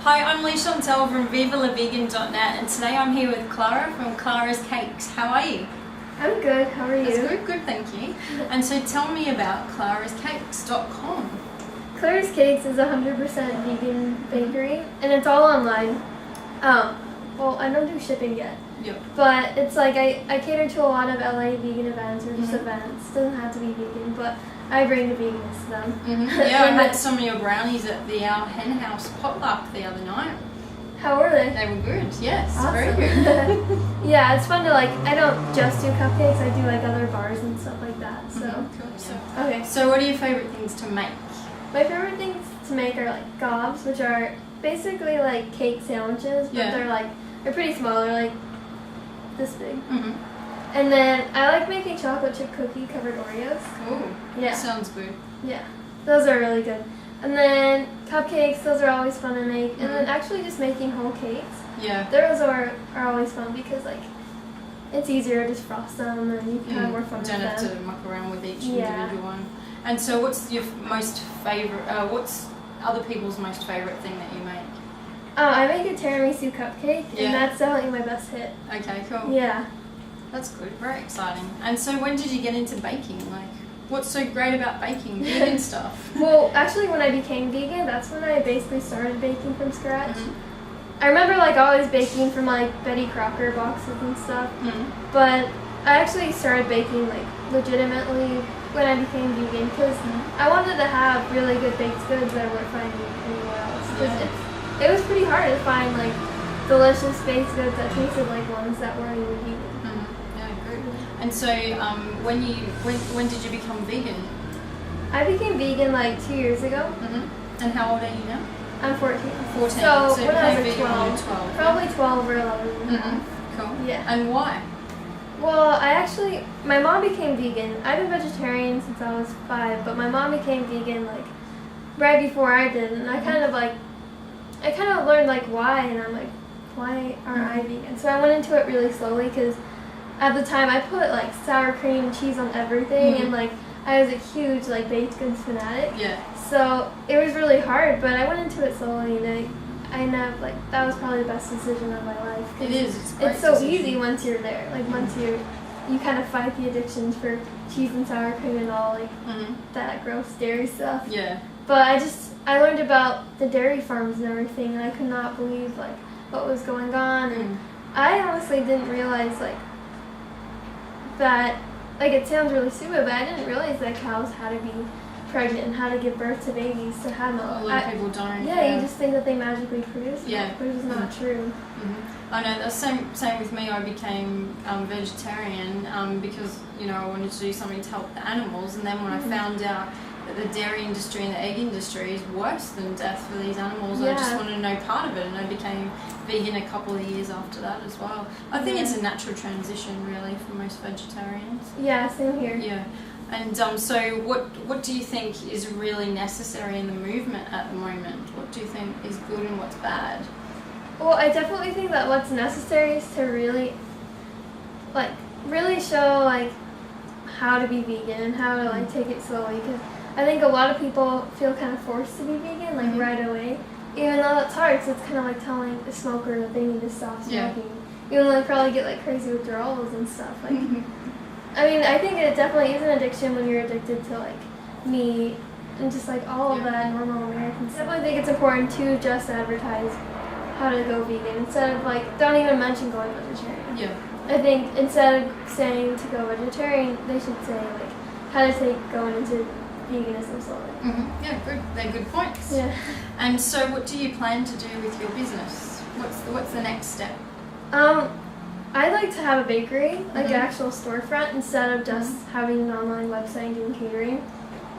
Hi, I'm Leigh-Chantelle from Viva and today I'm here with Clara from Clara's Cakes. How are you? I'm good, how are you? That's good, thank you. And so tell me about clarascakes.com. Clara's Cakes is a 100% vegan bakery, and it's all online. Well, I don't do shipping yet. Yep. But it's like I cater to a lot of LA vegan events or just events. It doesn't have to be vegan, but I bring the vegans to them. Yeah, I had some of your brownies at the Hen House potluck the other night. How were they? They were good, yes, Awesome. very good. Yeah, it's fun to I don't just do cupcakes, I do other bars and stuff like that. So, Cool. Okay. So what are your favourite things to make? My favorite things to make are gobs, which are basically cake sandwiches, but they're pretty small. They're this big. And then I like making chocolate chip cookie covered Oreos. Oh, yeah, sounds good. Yeah, those are really good. And then cupcakes, those are always fun to make. And then actually just making whole cakes. Yeah. Those are always fun because it's easier to just frost them and you can have more fun with them. Don't have to muck around with each individual one. And so what's your most favourite, what's other people's most favourite thing that you make? I make a tiramisu cupcake, and that's definitely my best hit. Okay, cool. Yeah. That's good, very exciting. And so when did you get into baking? What's so great about baking vegan stuff? Well, actually when I became vegan, that's when I basically started baking from scratch. I remember always baking from Betty Crocker boxes and stuff, but I actually started baking legitimately when I became vegan because I wanted to have really good baked goods that I wouldn't find anywhere else. Because it was pretty hard to find delicious baked goods that tasted like ones that weren't even vegan. Yeah, good. And so when did you become vegan? I became vegan 2 years ago. And how old are you now? I'm 14. 14. So you when I was became vegan 12, when you were 12. probably 12 or 11. Cool. Yeah. And why? Well, my mom became vegan. I've been vegetarian since I was 5, but my mom became vegan right before I did, and I kind of learned why, and I'm why aren't I vegan? So I went into it really slowly because at the time I put sour cream and cheese on everything, and I was a huge baked goods fanatic. Yeah. So it was really hard, but I went into it slowly, and I ended up that was probably the best decision of my life. It is. It's a great It's so decision. easy once you're there. Once you kind of fight the addictions for cheese and sour cream and all that gross dairy stuff. Yeah. But I learned about the dairy farms and everything, and I could not believe what was going on, and I honestly didn't realize that it sounds really stupid, but I didn't realize that cows had to be pregnant and how to give birth to babies to have milk. A lot of people don't. Yeah, you just think that they magically produce milk, which is not true. I know, that's same with me. I became vegetarian because, I wanted to do something to help the animals, and then when I found out that the dairy industry and the egg industry is worse than death for these animals, I just wanted no part of it, and I became vegan a couple of years after that as well. I think it's a natural transition really for most vegetarians. Yeah, same here. Yeah. And so what do you think is really necessary in the movement at the moment? What do you think is good and what's bad? Well, I definitely think that what's necessary is to really show how to be vegan and how to take it slowly, because I think a lot of people feel kind of forced to be vegan right away, even though that's hard. So it's kind of telling a smoker that they need to stop smoking. Even though they probably get crazy withdrawals and stuff. I think it definitely is an addiction when you're addicted to meat and just all of that normal American stuff. I definitely think it's important to just advertise how to go vegan instead of don't even mention going vegetarian. Yeah. I think instead of saying to go vegetarian, they should say how to going into veganism slowly. Yeah, good. They're good points. Yeah. And so, what do you plan to do with your business? What's the next step? I'd like to have a bakery, an actual storefront, instead of just having an online website and doing catering.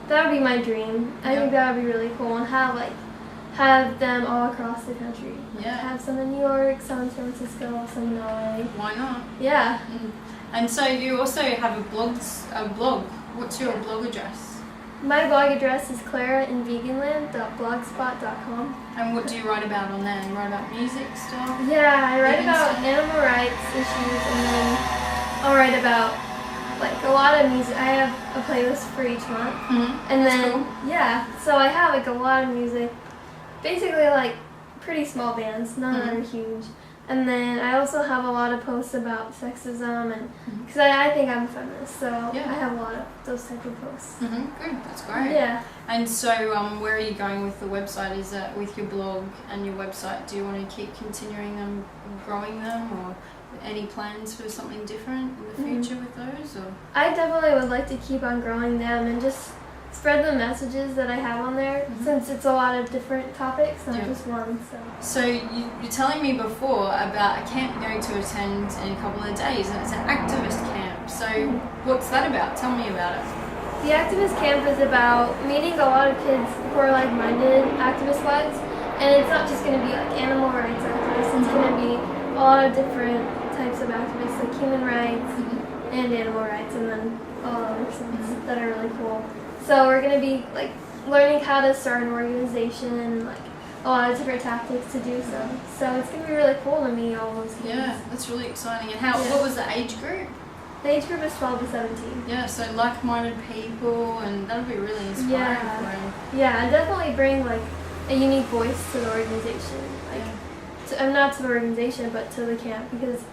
That would be my dream. I think that would be really cool, and have them all across the country. Yeah. Have some in New York, some in San Francisco, some in LA. Why not? Yeah. And so you also have a blog. What's your blog address? My blog address is clarainveganland.blogspot.com. And what do you write about on there? You write about music stuff? Yeah, I write about animal rights issues, and then I'll write about a lot of music. I have a playlist for each month. And then, so I have a lot of music. Basically pretty small bands, none that are huge. And then I also have a lot of posts about sexism, and because I think I'm a feminist, so I have a lot of those type of posts. Good, that's great. Yeah. And so, where are you going with the website? Is that with your blog and your website? Do you want to keep continuing them, growing them, or any plans for something different in the future with those? Or I definitely would like to keep on growing them and just spread the messages that I have on there, since it's a lot of different topics, not just one. So you're telling me before about a camp you're going to attend in a couple of days, and it's an activist camp. So what's that about? Tell me about it. The activist camp is about meeting a lot of kids who are like-minded activist-wise, and it's not just going to be like animal rights activists, it's going to be a lot of different types of activists, like human rights and animal rights, and then all other things that are really cool. So we're going to be like learning how to start an organization and like a lot of different tactics to do so. So it's going to be really cool to meet all those kids. Yeah, that's really exciting. And what was the age group? The age group is 12 to 17. Yeah, so like-minded people, and that'll be really inspiring for them. Yeah, and definitely bring like a unique voice to the organization. Like, not to the organization, but to the camp, because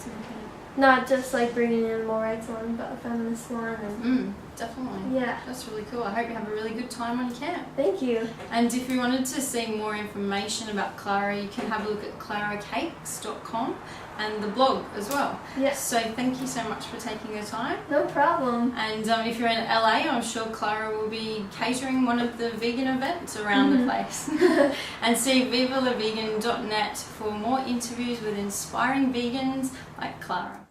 not just like bringing an animal rights one, but a feminist one. And definitely. Yeah. That's really cool. I hope you have a really good time on your camp. Thank you. And if you wanted to see more information about Clara, you can have a look at claracakes.com and the blog as well. Yes. So thank you so much for taking your time. No problem. And if you're in LA, I'm sure Clara will be catering one of the vegan events around the place. And see vivaLaVegan.net for more interviews with inspiring vegans like Clara.